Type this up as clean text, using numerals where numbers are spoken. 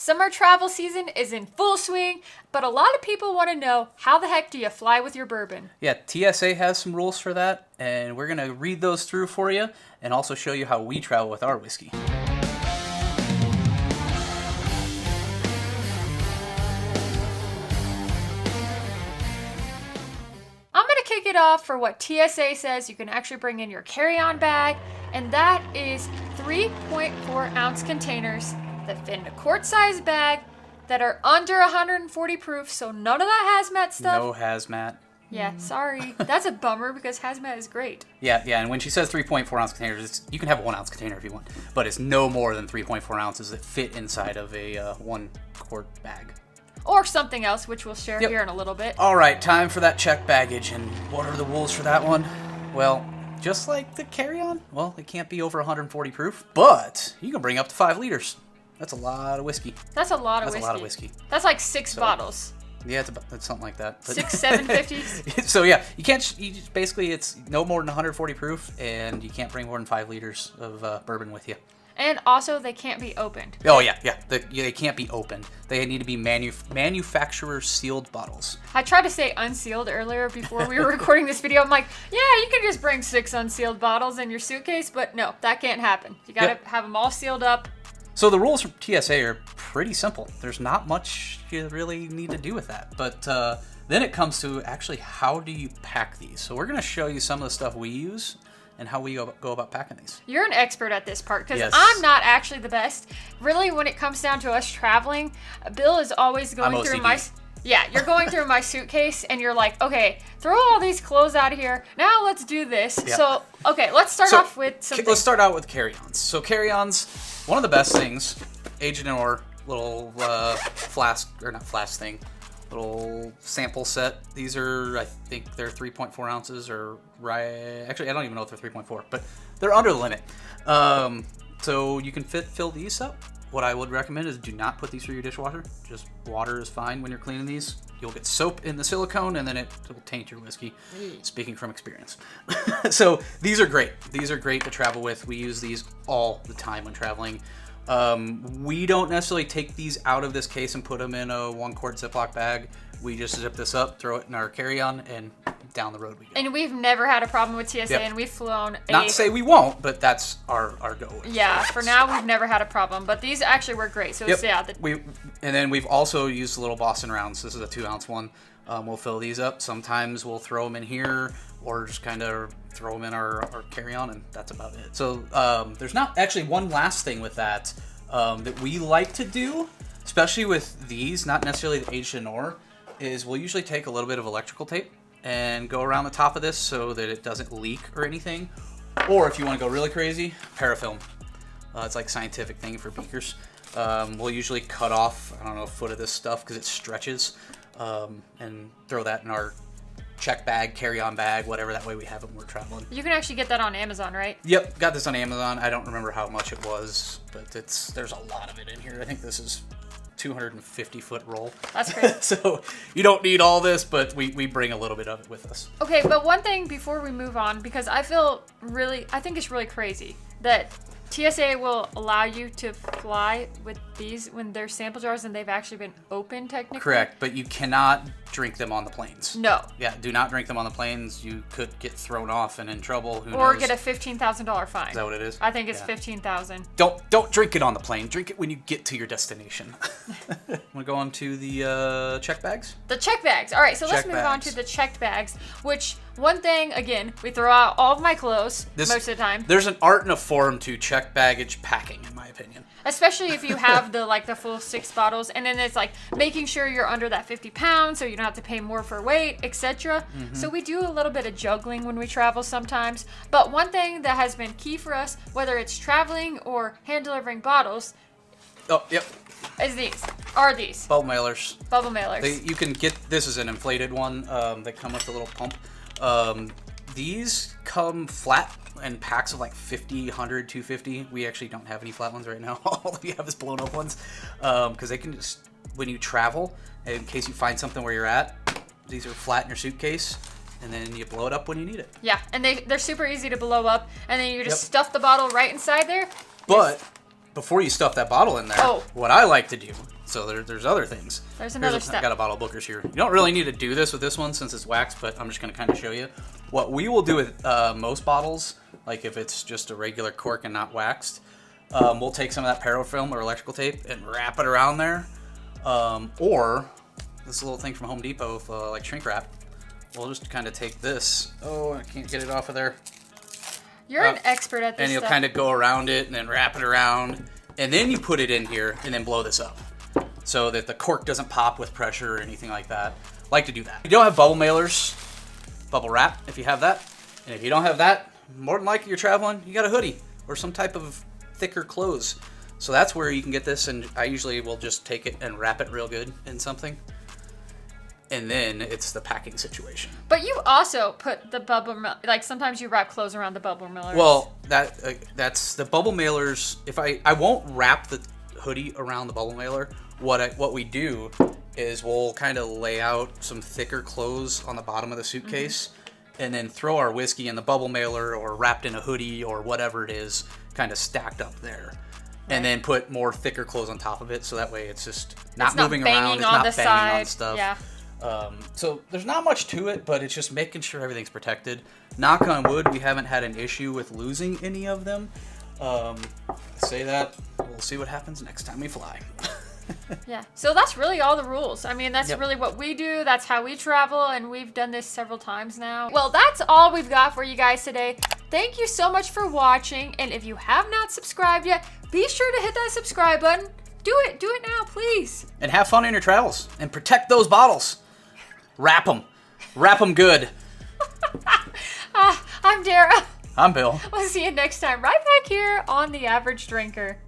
Summer travel season is in full swing, but a lot of people want to know, how the heck do you fly with your bourbon? Yeah, TSA has some rules for that, and we're going to read those through for you and also show you how we travel with our whiskey. I'm going to kick it off for what TSA says you can actually bring in your carry-on bag, and that is 3.4 ounce containers that fit in a quart-sized bag that are under 140 proof, so none of that hazmat stuff. No hazmat. Yeah, sorry. That's a bummer because hazmat is great. Yeah, and when she says 3.4 ounce containers, you can have a 1 ounce container if you want, but it's no more than 3.4 ounces that fit inside of a 1 quart bag. Or something else, which we'll share here in a little bit. All right, time for that checked baggage, and what are the rules for that one? Well, just like the carry-on, well, it can't be over 140 proof, but you can bring up to 5 liters. That's a lot of whiskey. That's a lot of whiskey. That's a lot of whiskey. That's like 6 bottles. Yeah, it's something like that. But 6, 750s. So yeah, you can't. Basically, it's no more than 140 proof, and you can't bring more than 5 liters of bourbon with you. And also, they can't be opened. Oh yeah. They can't be opened. They need to be manufacturer sealed bottles. I tried to say unsealed earlier before we were recording this video. I'm like, yeah, you can just bring 6 unsealed bottles in your suitcase, but no, that can't happen. You gotta have them all sealed up. So the rules from TSA are pretty simple. There's not much you really need to do with that. But then it comes to actually how do you pack these. So we're going to show you some of the stuff we use and how we go about packing these. You're an expert at this part because Yes. I'm not actually the best. Really, when it comes down to us traveling, Bill is always going through my... Yeah, you're going through my suitcase and you're like, okay, throw all these clothes out of here. Now let's do this. Yeah. So, okay, let's start off with something. Let's start out with carry-ons. So carry-ons, one of the best things, Agent or little little sample set. These are, I think they're 3.4 ounces or right. Actually, I don't even know if they're 3.4, but they're under the limit. So you can fill these up. What I would recommend is do not put these through your dishwasher. Just water is fine when you're cleaning these. You'll get soap in the silicone and then it will taint your whiskey. Speaking from experience. So these are great. These are great to travel with. We use these all the time when traveling. We don't necessarily take these out of this case and put them in a 1 quart Ziploc bag. We just zip this up, throw it in our carry-on, and down the road we go. And we've never had a problem with TSA, and we've flown Not to say we won't, but that's our go. Yeah, for now we've never had a problem, but these actually work great. So and then we've also used the little Boston rounds. This is a 2 ounce one. We'll fill these up. Sometimes we'll throw them in here, or just kind of throw them in our carry-on, and that's about it. So there's not actually one last thing with that that we like to do, especially with these, not necessarily the Aged Or, is we'll usually take a little bit of electrical tape and go around the top of this so that it doesn't leak or anything. Or if you want to go really crazy, parafilm. It's like a scientific thing for beakers. We'll usually cut off, I don't know, a foot of this stuff because it stretches, and throw that in our check bag, carry-on bag, whatever. That way we have it when we're traveling. You can actually get that on Amazon, right? Yep, got this on Amazon. I don't remember how much it was, but there's a lot of it in here. I think this is 250-foot roll. That's great. So you don't need all this, but we bring a little bit of it with us. Okay, but one thing before we move on, because I think it's really crazy that TSA will allow you to fly with these when they're sample jars and they've actually been opened technically. Correct, but you cannot drink them on the planes. No. Yeah, do not drink them on the planes. You could get thrown off and in trouble. Who or knows? Get a $15,000 fine. Is that what it is? I think it's $15,000. Don't drink it on the plane. Drink it when you get to your destination. Want to go on to the check bags? The check bags. All right, so let's move on to the checked bags, which one thing, again, we throw out all of my clothes most of the time. There's an art and a form to check baggage packing, in my opinion. Especially if you have the full 6 bottles, and then it's like making sure you're under that 50 pounds so you don't have to pay more for weight, etc. So we do a little bit of juggling when we travel sometimes. But one thing that has been key for us, whether it's traveling or hand delivering bottles, is these. Bubble mailers. Bubble mailers. You can get, this is an inflated one. They come with a little pump. These come flat in packs of like 50, 100, 250. We actually don't have any flat ones right now. All we have is blown up ones. Because they can just, when you travel, in case you find something where you're at, these are flat in your suitcase. And then you blow it up when you need it. Yeah, and they're super easy to blow up. And then you just stuff the bottle right inside there. But before you stuff that bottle in there, what I like to do, so there's other things. There's another step. I've got a bottle of Booker's here. You don't really need to do this with this one since it's wax, but I'm just going to kind of show you. What we will do with most bottles, like if it's just a regular cork and not waxed, we'll take some of that parafilm or electrical tape and wrap it around there. Or this little thing from Home Depot, like shrink wrap. We'll just kind of take this. Oh, I can't get it off of there. You're an expert at this and you'll kind of go around it and then wrap it around. And then you put it in here and then blow this up so that the cork doesn't pop with pressure or anything like that. Like to do that. If you don't have bubble mailers, bubble wrap if you have that. And if you don't have that, more than likely you're traveling, you got a hoodie or some type of thicker clothes. So that's where you can get this, and I usually will just take it and wrap it real good in something. And then it's the packing situation. But you also put the bubble, like sometimes you wrap clothes around the bubble mailers. Well, that's the bubble mailers. If I won't wrap the hoodie around the bubble mailer. What we do is we'll kind of lay out some thicker clothes on the bottom of the suitcase, and then throw our whiskey in the bubble mailer or wrapped in a hoodie or whatever it is, kind of stacked up there. And then put more thicker clothes on top of it, so that way it's just not moving around. It's not banging on stuff. Yeah. So there's not much to it, but it's just making sure everything's protected. Knock on wood, we haven't had an issue with losing any of them. Say that, we'll see what happens next time we fly. Yeah, so that's really all the rules. I mean, that's really what we do. That's how we travel, and we've done this several times now. Well, that's all we've got for you guys today. Thank you so much for watching, and if you have not subscribed yet, be sure to hit that subscribe button. Do it now, please. And have fun in your travels, and protect those bottles. Wrap them good. I'm Dara. I'm Bill. We'll see you next time right back here on The Average Drinker.